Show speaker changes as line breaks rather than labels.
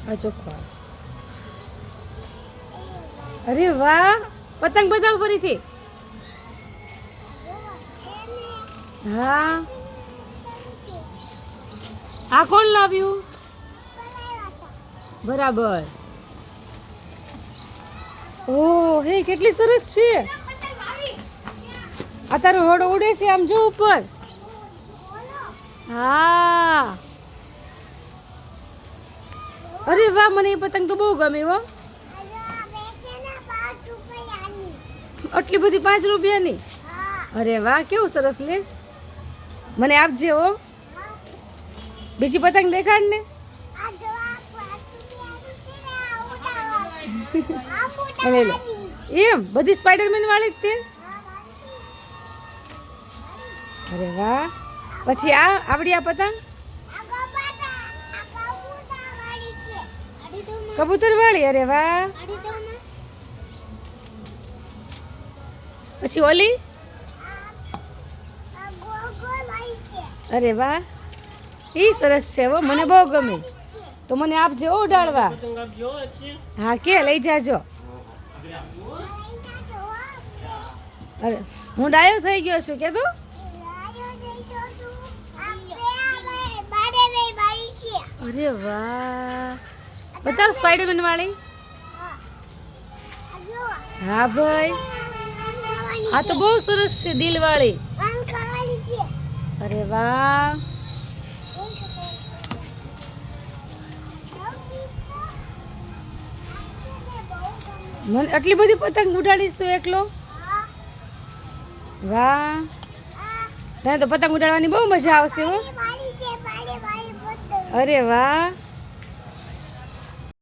આ ચોખ્ખો. અરે વાહ, પતંગ બતાવ ફરીથી. હા, આ કોણ લાવ્યું? બરાબર. ઓહ હે, કેટલી સરસ છે. આ તારો હોડો ઉડે છે, આમ જો ઉપર. હા, અરે વાહ, મને એ પતંગ તો બહુ ગમે હો. આટલી બધી 5 રૂપિયાની? અરે વાહ, કેવું સરસ. લે, મને આપજે હો. બીજી પતંગ દેખાડ ને. લે લે. એમ બધી સ્પાઈડરમેન વાળી જ તે? અરે વાહ. પછી આ આવડી આ પતંગ કબૂતર વાળી? અરે વાહ. પછી ઓલી? અરે વાહ, એ સરસ છે હો, મને બહુ ગમે. તો મને આપજે હો ઉડાડવા. હા કે લઈ જાજો. અરે હું ડાયો થઈ ગયો છું કે તું? અરે વાહ, બતાવ સ્પાઈડરમેન વાળી. હા ભાઈ, આ તો બહુ સરસ છે, દિલ વાળી. અરે વાહ. મને આટલી બધી પતંગ ઉડાડીશ તું એકલો? વાહ, તને તો પતંગ ઉડાડવાની બહુ મજા આવશે હો. અરે વાહ.